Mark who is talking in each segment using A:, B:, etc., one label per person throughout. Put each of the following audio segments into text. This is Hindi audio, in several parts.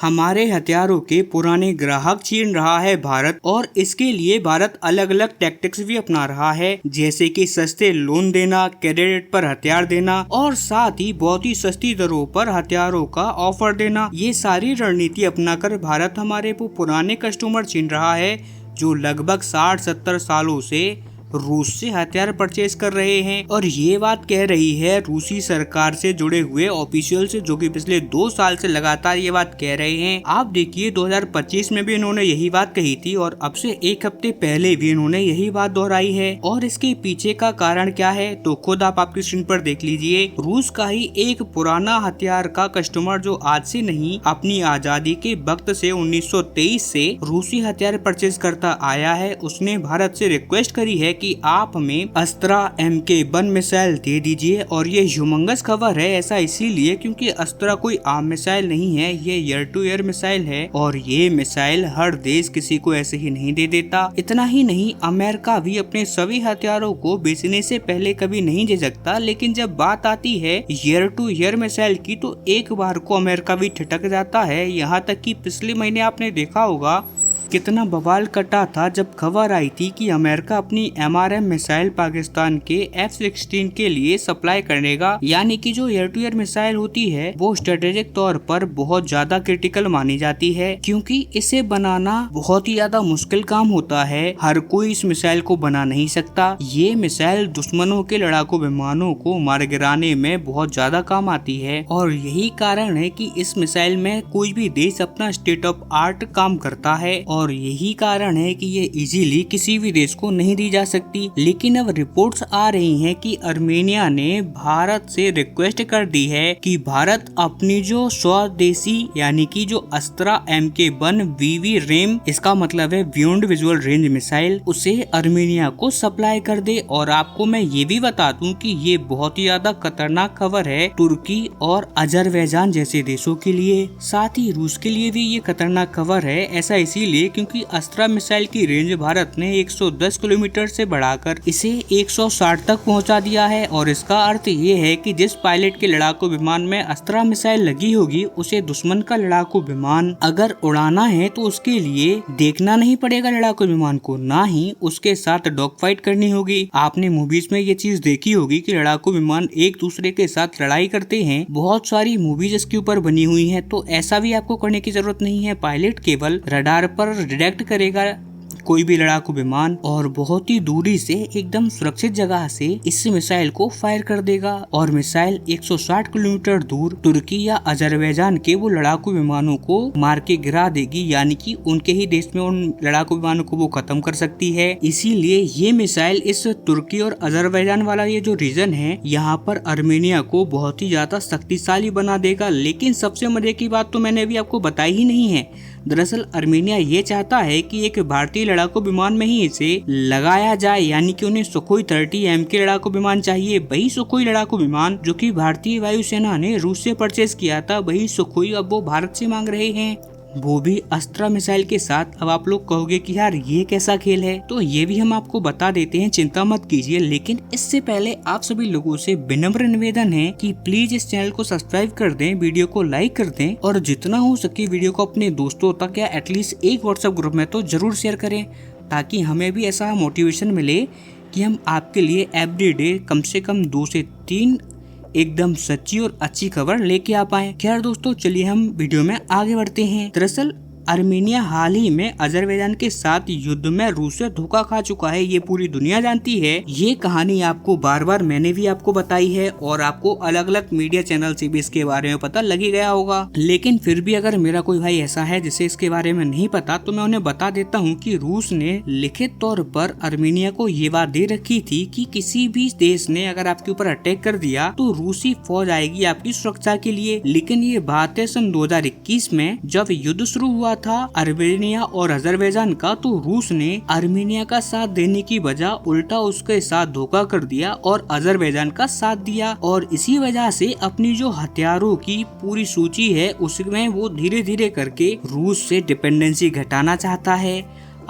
A: हमारे हथियारों के पुराने ग्राहक छीन रहा है भारत, और इसके लिए भारत अलग अलग टैक्टिक्स भी अपना रहा है, जैसे कि सस्ते लोन देना, क्रेडिट पर हथियार देना और साथ ही बहुत ही सस्ती दरों पर हथियारों का ऑफर देना। ये सारी रणनीति अपनाकर भारत हमारे पुराने कस्टमर छीन रहा है, जो लगभग 60-70 सालों से रूस से हथियार परचेज कर रहे हैं। और ये बात कह रही है रूसी सरकार से जुड़े हुए ऑफिशियल से, जो कि पिछले 2 साल से लगातार ये बात कह रहे हैं। आप देखिए 2025 में भी इन्होंने यही बात कही थी और अब से 1 हफ्ते पहले भी इन्होंने यही बात दोहराई है। और इसके पीछे का कारण क्या है तो खुद आप आपकी स्क्रीन पर देख लीजिए। रूस का ही एक पुराना हथियार का कस्टमर, जो आज से नहीं अपनी आजादी के वक्त से 1923 से रूसी हथियार परचेज करता आया है, उसने भारत से रिक्वेस्ट करी है कि आप हमें अस्त्रा MK1 मिसाइल दे दीजिए। और ये ह्यूमंगस खबर है, ऐसा इसीलिए क्योंकि अस्त्रा कोई आम मिसाइल नहीं है, ये एयर टू एयर मिसाइल है और ये मिसाइल हर देश किसी को ऐसे ही नहीं दे देता। इतना ही नहीं, अमेरिका भी अपने सभी हथियारों को बेचने से पहले कभी नहीं दे सकता, लेकिन जब बात आती है एयर टू एयर मिसाइल की तो एक बार को अमेरिका भी ठिठक जाता है। यहाँ तक कि पिछले महीने आपने देखा होगा कितना बवाल कटा था जब खबर आई थी कि अमेरिका अपनी MRM मिसाइल पाकिस्तान के F-16 के लिए सप्लाई करेगा। यानी कि जो एयर टू एयर मिसाइल होती है वो स्ट्रेटेजिक तौर पर बहुत ज्यादा क्रिटिकल मानी जाती है, क्योंकि इसे बनाना बहुत ही ज्यादा मुश्किल काम होता है। हर कोई इस मिसाइल को बना नहीं सकता। ये मिसाइल दुश्मनों के लड़ाकू विमानों को मार गिराने में बहुत ज्यादा काम आती है और यही कारण है कि इस मिसाइल में कोई भी देश अपना स्टेट ऑफ आर्ट काम करता है और यही कारण है कि ये इजीली किसी भी देश को नहीं दी जा सकती। लेकिन अब रिपोर्ट्स आ रही हैं कि अर्मेनिया ने भारत से रिक्वेस्ट कर दी है कि भारत अपनी जो स्वदेशी यानी कि जो अस्त्रा MK1 VV रेम, इसका मतलब है बियॉन्ड विजुअल रेंज मिसाइल, उसे अर्मेनिया को सप्लाई कर दे। और आपको मैं ये भी बता दूं कि ये बहुत ही ज्यादा खतरनाक खबर है तुर्की और अजरबैजान जैसे देशों के लिए, साथ ही रूस के लिए भी ये खतरनाक खबर है। ऐसा इसीलिए क्योंकि अस्त्रा मिसाइल की रेंज भारत ने 110 किलोमीटर से बढ़ाकर इसे 160 तक पहुंचा दिया है। और इसका अर्थ ये है कि जिस पायलट के लड़ाकू विमान में अस्त्रा मिसाइल लगी होगी, उसे दुश्मन का लड़ाकू विमान अगर उड़ाना है तो उसके लिए देखना नहीं पड़ेगा लड़ाकू विमान को, ना ही उसके साथ डॉग फाइट करनी होगी। आपने मूवीज में ये चीज देखी होगी कि लड़ाकू विमान एक दूसरे के साथ लड़ाई करते हैं, बहुत सारी मूवीज इसके ऊपर बनी हुई है। तो ऐसा भी आपको करने की जरूरत नहीं है। पायलट केवल रडार पर डिटेक्ट करेगा कोई भी लड़ाकू विमान और बहुत ही दूरी से एकदम सुरक्षित जगह से इस मिसाइल को फायर कर देगा और मिसाइल 160 किलोमीटर दूर तुर्की या अजरबैजान के वो लड़ाकू विमानों को मार के गिरा देगी। यानी कि उनके ही देश में उन लड़ाकू विमानों को वो खत्म कर सकती है। इसीलिए ये मिसाइल इस तुर्की और अजरबैजान वाला ये जो रीजन है, यहाँ पर अर्मेनिया को बहुत ही ज्यादा शक्तिशाली बना देगा। लेकिन सबसे मजे की बात तो मैंने अभी आपको बताई ही नहीं है। दरअसल अर्मेनिया ये चाहता है कि एक भारतीय लड़ाकू विमान में ही इसे लगाया जाए, यानी कि उन्हें सुखोई 30 MK लड़ाकू विमान चाहिए। वही सुखोई लड़ाकू विमान जो कि भारतीय वायुसेना ने रूस से परचेज किया था, वही सुखोई अब वो भारत से मांग रहे हैं, वो भी अस्त्रा मिसाइल के साथ। अब आप लोग कहोगे कि यार ये कैसा खेल है, तो ये भी हम आपको बता देते हैं, चिंता मत कीजिए। लेकिन इससे पहले आप सभी लोगों से विनम्र निवेदन है कि प्लीज इस चैनल को सब्सक्राइब कर दें, वीडियो को लाइक कर दें और जितना हो सके वीडियो को अपने दोस्तों तक या एटलीस्ट एक व्हाट्सएप ग्रुप में तो जरूर शेयर करें, ताकि हमें भी ऐसा मोटिवेशन मिले कि हम आपके लिए एवरीडे कम से कम 2 से 3 एकदम सच्ची और अच्छी खबर लेके आ पाए। खैर दोस्तों, चलिए हम वीडियो में आगे बढ़ते हैं। दरअसल अर्मेनिया हाल ही में अजरबैजान के साथ युद्ध में रूस से धोखा खा चुका है, ये पूरी दुनिया जानती है। ये कहानी आपको बार बार मैंने भी आपको बताई है और आपको अलग अलग मीडिया चैनल से भी इसके बारे में पता लग ही गया होगा। लेकिन फिर भी अगर मेरा कोई भाई ऐसा है जिसे इसके बारे में नहीं पता, तो मैं उन्हें बता देता हूँ कि रूस ने लिखित तौर पर अर्मेनिया को ये बात दे रखी थी कि किसी भी देश ने अगर आपके ऊपर अटैक कर दिया तो रूसी फौज आएगी आपकी सुरक्षा के लिए। लेकिन ये बात है सन 2021 में जब युद्ध शुरू हुआ था अर्मेनिया और अजरबैजान का, तो रूस ने अर्मेनिया का साथ देने की बजाय उल्टा उसके साथ धोखा कर दिया और अजरबैजान का साथ दिया। और इसी वजह से अपनी जो हथियारों की पूरी सूची है उसमें वो धीरे धीरे करके रूस से डिपेंडेंसी घटाना चाहता है।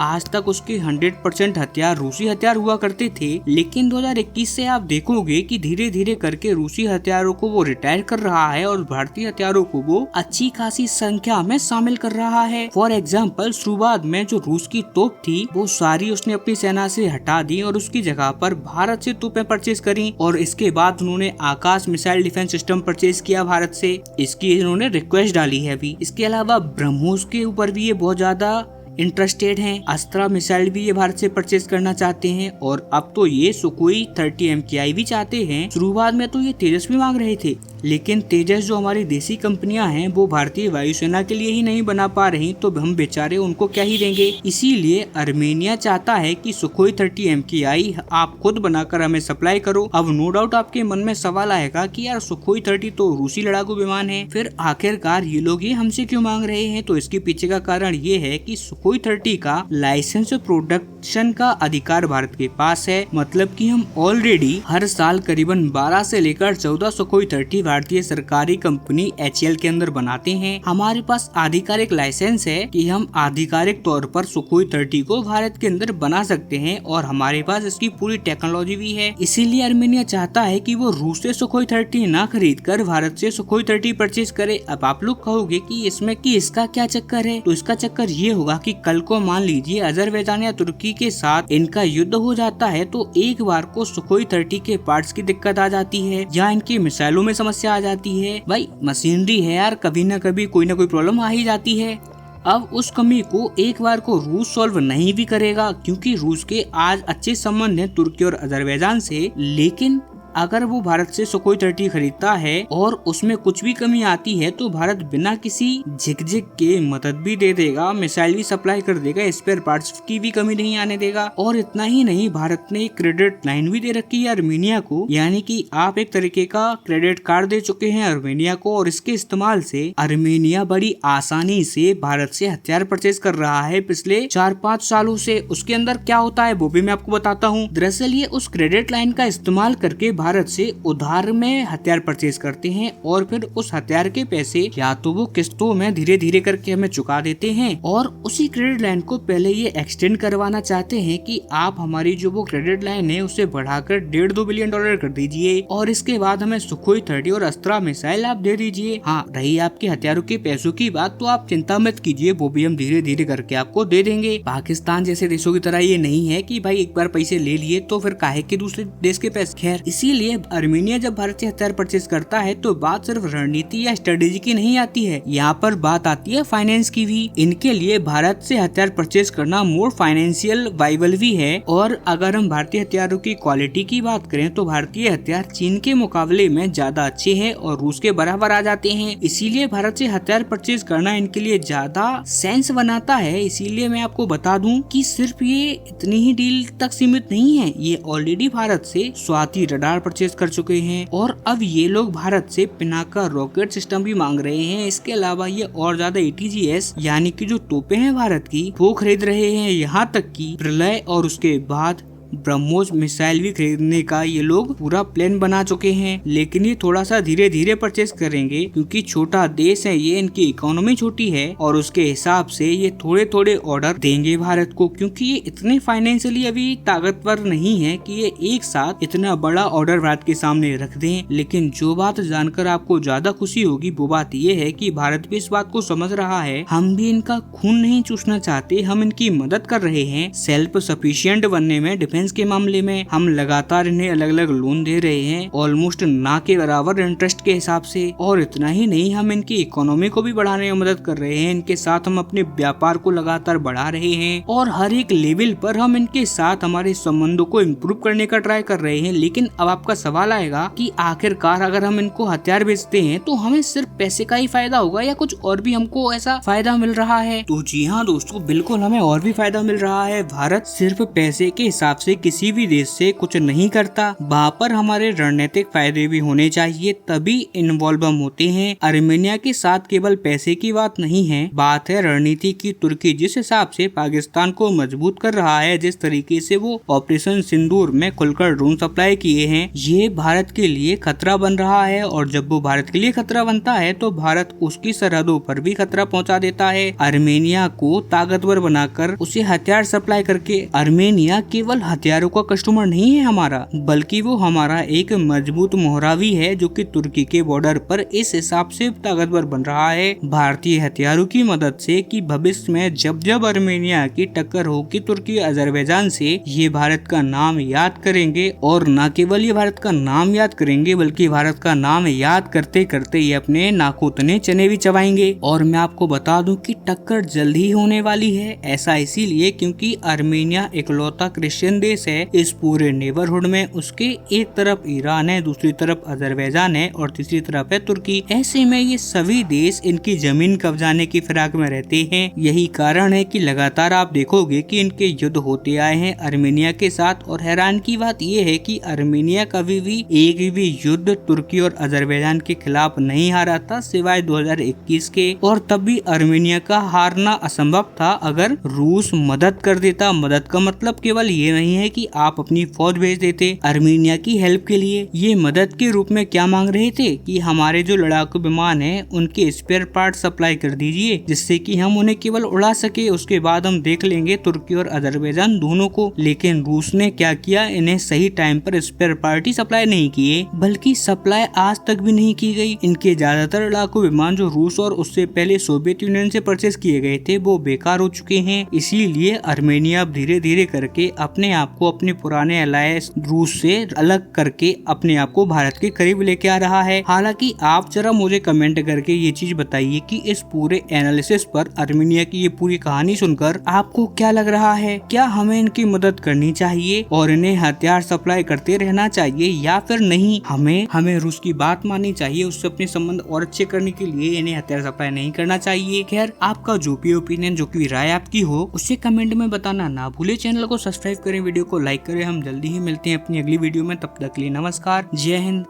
A: आज तक उसके 100% हथियार रूसी हथियार हुआ करते थे, लेकिन 2021 से आप देखोगे कि धीरे धीरे करके रूसी हथियारों को वो रिटायर कर रहा है और भारतीय हथियारों को वो अच्छी खासी संख्या में शामिल कर रहा है। फॉर एग्जाम्पल, शुरुआत में जो रूस की तोप थी वो सारी उसने अपनी सेना से हटा दी और उसकी जगह पर भारत से तोपें परचेज करी, और इसके बाद उन्होंने आकाश मिसाइल डिफेंस सिस्टम परचेज किया भारत से। इसकी इन्होंने रिक्वेस्ट डाली है अभी। इसके अलावा ब्रह्मोस के ऊपर भी ये बहुत ज्यादा इंटरेस्टेड हैं। अस्त्रा मिसाइल भी ये भारत से परचेज करना चाहते हैं, और अब तो ये सुखोई 30 MKI भी चाहते हैं। शुरुआत में तो ये तेजस भी मांग रहे थे, लेकिन तेजस जो हमारी देसी कंपनियां हैं वो भारतीय वायुसेना के लिए ही नहीं बना पा रही, तो हम बेचारे उनको क्या ही देंगे। इसीलिए अर्मेनिया चाहता है कि सुखोई 30 MKI आप खुद बनाकर हमें सप्लाई करो। अब नो डाउट आपके मन में सवाल आएगा कि यार सुखोई 30 तो रूसी लड़ाकू विमान है, फिर आखिरकार ये लोग ये हमसे क्यों मांग रहे हैं। तो इसके पीछे का कारण ये है कि सुखोई 30 का लाइसेंस प्रोडक्शन का अधिकार भारत के पास है। मतलब कि हम ऑलरेडी हर साल करीबन 12 से लेकर 14 सुखोई 30 भारतीय सरकारी कंपनी HAL के अंदर बनाते हैं। हमारे पास आधिकारिक लाइसेंस है कि हम आधिकारिक तौर पर सुखोई 30 को भारत के अंदर बना सकते हैं, और हमारे पास इसकी पूरी टेक्नोलॉजी भी है। इसीलिए अर्मेनिया चाहता है कि वो रूस से सुखोई 30 ना खरीद कर भारत से सुखोई 30 परचेज करे। अब आप लोग कहोगे कि इसमें कि इसका क्या चक्कर है, तो इसका चक्कर ये होगा कि कल को मान लीजिए अजरबैजान या तुर्की के साथ इनका युद्ध हो जाता है, तो एक बार को सुखोई 30 के पार्ट्स की दिक्कत आ जाती है या इनकी मिसाइलों में समस्या आ जाती है। भाई मशीनरी है यार, कभी न कभी कोई ना कोई प्रॉब्लम आ ही जाती है। अब उस कमी को एक बार को रूस सॉल्व नहीं भी करेगा, क्योंकि रूस के आज अच्छे संबंध हैं तुर्की और अजरबैजान से, लेकिन अगर वो भारत से सुखोई 30 खरीदता है और उसमें कुछ भी कमी आती है तो भारत बिना किसी झिकझिक के मदद भी दे देगा, मिसाइल भी सप्लाई कर देगा, स्पेयर पार्ट्स की भी कमी नहीं आने देगा। और इतना ही नहीं, भारत ने एक क्रेडिट लाइन भी दे रखी है अर्मेनिया को, यानी कि आप एक तरीके का क्रेडिट कार्ड दे चुके हैं अर्मेनिया को, और इसके इस्तेमाल से अर्मेनिया बड़ी आसानी से भारत से हथियार परचेज कर रहा है पिछले 4-5 सालों से। उसके अंदर क्या होता है वो भी मैं आपको बताता हूँ। दरअसल ये उस क्रेडिट लाइन का इस्तेमाल करके भारत से उधार में हथियार परचेज करते हैं, और फिर उस हथियार के पैसे या तो वो किस्तों में धीरे धीरे करके हमें चुका देते हैं, और उसी क्रेडिट लाइन को पहले ये एक्सटेंड करवाना चाहते हैं कि आप हमारी जो वो क्रेडिट लाइन है उसे बढ़ाकर $1.5 बिलियन कर दीजिए, और इसके बाद हमें सुखोई 30 और अस्त्रा मिसाइल आप दे दीजिए। हाँ, रही आपके हथियारों के पैसों की बात, तो आप चिंता मत कीजिए, वो भी हम धीरे धीरे करके आपको दे देंगे। पाकिस्तान जैसे देशों की तरह ये नहीं है कि भाई एक बार पैसे ले लिए तो फिर काहे के दूसरे देश के पैसे। खैर, इसीलिए अर्मेनिया जब भारत से हथियार परचेज करता है तो बात सिर्फ रणनीति या स्ट्रेटेजी की नहीं आती है, यहाँ पर बात आती है फाइनेंस की भी। इनके लिए भारत से हथियार परचेज करना मोर फाइनेंशियल वाइबल भी है। और अगर हम भारतीय हथियारों की क्वालिटी की बात करें तो भारतीय हथियार चीन के मुकाबले में ज्यादा अच्छे हैं और रूस के बराबर आ जाते हैं। इसीलिए भारत से हथियार परचेज करना इनके लिए ज्यादा सेंस बनाता है। इसीलिए मैं आपको बता दूं कि सिर्फ ये इतनी ही डील तक सीमित नहीं है, ये ऑलरेडी भारत से स्वाति रडार परचेज कर चुके हैं, और अब ये लोग भारत से पिनाका रॉकेट सिस्टम भी मांग रहे हैं। इसके अलावा ये और ज्यादा ATGS यानी कि जो तोपें हैं भारत की वो खरीद रहे हैं, यहाँ तक कि प्रलय और उसके बाद ब्रह्मोस मिसाइल भी खरीदने का ये लोग पूरा प्लान बना चुके हैं। लेकिन ये थोड़ा सा धीरे धीरे परचेज करेंगे, क्योंकि छोटा देश है ये, इनकी इकोनॉमी छोटी है, और उसके हिसाब से ये थोड़े थोड़े ऑर्डर देंगे भारत को, क्योंकि ये इतने फाइनेंशियली अभी ताकतवर नहीं है कि ये एक साथ इतना बड़ा ऑर्डर भारत के सामने रख दें। लेकिन जो बात जानकर आपको ज्यादा खुशी होगी वो बात ये है कि भारत भी इस बात को समझ रहा है, हम भी इनका खून नहीं चूसना चाहते, हम इनकी मदद कर रहे हैं सेल्फ सफिशिएंट बनने में। डिफेंस के मामले में हम लगातार इन्हें अलग अलग लोन दे रहे हैं, ऑलमोस्ट ना के बराबर इंटरेस्ट के हिसाब से। और इतना ही नहीं, हम इनकी इकोनॉमी को भी बढ़ाने में मदद कर रहे हैं, इनके साथ हम अपने व्यापार को लगातार बढ़ा रहे हैं, और हर एक लेवल पर हम इनके साथ हमारे संबंधों को इम्प्रूव करने का ट्राई कर रहे हैं। लेकिन अब आपका सवाल आएगा कि आखिरकार अगर हम इनको हथियार बेचते हैं तो हमें सिर्फ पैसे का ही फायदा होगा या कुछ और भी हमको ऐसा फायदा मिल रहा है? तो जी हाँ दोस्तों, बिल्कुल हमें और भी फायदा मिल रहा है। भारत सिर्फ पैसे के हिसाब से से किसी भी देश से कुछ नहीं करता, वहाँ पर हमारे रणनीतिक फायदे भी होने चाहिए, तभी इन्वॉल्व हम होते हैं। आर्मेनिया के साथ केवल पैसे की बात नहीं है, बात है रणनीति की। तुर्की जिस हिसाब से पाकिस्तान को मजबूत कर रहा है, जिस तरीके से वो ऑपरेशन सिंदूर में खुलकर ड्रोन सप्लाई किए हैं, ये भारत के लिए खतरा बन रहा है। और जब वो भारत के लिए खतरा बनता है तो भारत उसकी सरहदों पर भी खतरा पहुंचा देता है। आर्मेनिया को ताकतवर बनाकर उसे हथियार सप्लाई करके, आर्मेनिया केवल हथियारों का कस्टमर नहीं है हमारा, बल्कि वो हमारा एक मजबूत मोहरावी है जो कि तुर्की के बॉर्डर पर इस हिसाब से ताकतवर बन रहा है भारतीय हथियारों की मदद से कि भविष्य में जब जब आर्मेनिया की टक्कर होगी तुर्की अजरबैजान से, ये भारत का नाम याद करेंगे। और न केवल ये भारत का नाम याद करेंगे, बल्कि भारत का नाम याद करते करते ये अपने नाखूतने चने भी चबाएंगे। और मैं आपको बता दूं कि टक्कर जल्द ही होने वाली है। ऐसा इसीलिए क्योंकि आर्मेनिया इकलौता क्रिश्चियन देश है इस पूरे नेबरहुड में। उसके एक तरफ ईरान है, दूसरी तरफ अजरबैजान है और तीसरी तरफ है तुर्की। ऐसे में ये सभी देश इनकी जमीन कब्जाने की फिराक में रहते हैं। यही कारण है कि लगातार आप देखोगे कि इनके युद्ध होते आए हैं आर्मेनिया के साथ। और हैरान की बात यह है कि आर्मेनिया कभी भी एक भी युद्ध तुर्की और अजरबैजान के खिलाफ नहीं हारा था सिवाय 2021 के। और तब भी आर्मेनिया का हारना असंभव था अगर रूस मदद कर देता। मदद का मतलब केवल ये नहीं है कि आप अपनी फौज भेज देते आर्मेनिया की हेल्प के लिए। ये मदद के रूप में क्या मांग रहे थे कि हमारे जो लड़ाकू विमान है उनके स्पेयर पार्ट सप्लाई कर दीजिए, जिससे कि हम उन्हें केवल उड़ा सके, उसके बाद हम देख लेंगे तुर्की और अजरबैजान दोनों को। लेकिन रूस ने क्या किया, इन्हें सही टाइम पर स्पेयर पार्ट ही सप्लाई नहीं किए, बल्कि सप्लाई आज तक भी नहीं की गई। इनके ज्यादातर लड़ाकू विमान जो रूस और उससे पहले सोवियत यूनियन से परचेज किए गए थे वो बेकार हो चुके हैं। इसीलिए आर्मेनिया अब धीरे धीरे करके अपने आप को अपने पुराने अलायंस रूस से अलग करके अपने आप को भारत के करीब लेके आ रहा है। हालांकि आप जरा मुझे कमेंट करके ये चीज बताइए कि इस पूरे एनालिसिस पर, आर्मेनिया की ये पूरी कहानी सुनकर आपको क्या लग रहा है। क्या हमें इनकी मदद करनी चाहिए और इन्हें हथियार सप्लाई करते रहना चाहिए, या फिर नहीं हमें रूस की बात माननी चाहिए, उससे अपने संबंध और अच्छे करने के लिए इन्हें हथियार सप्लाई नहीं करना चाहिए। खैर, आपका जो भी ओपिनियन, जो भी राय आपकी हो, उसे कमेंट में बताना ना भूले। चैनल को सब्सक्राइब करें, वीडियो को लाइक करें। हम जल्दी ही मिलते हैं अपनी अगली वीडियो में, तब तक के लिए नमस्कार, जय हिंद।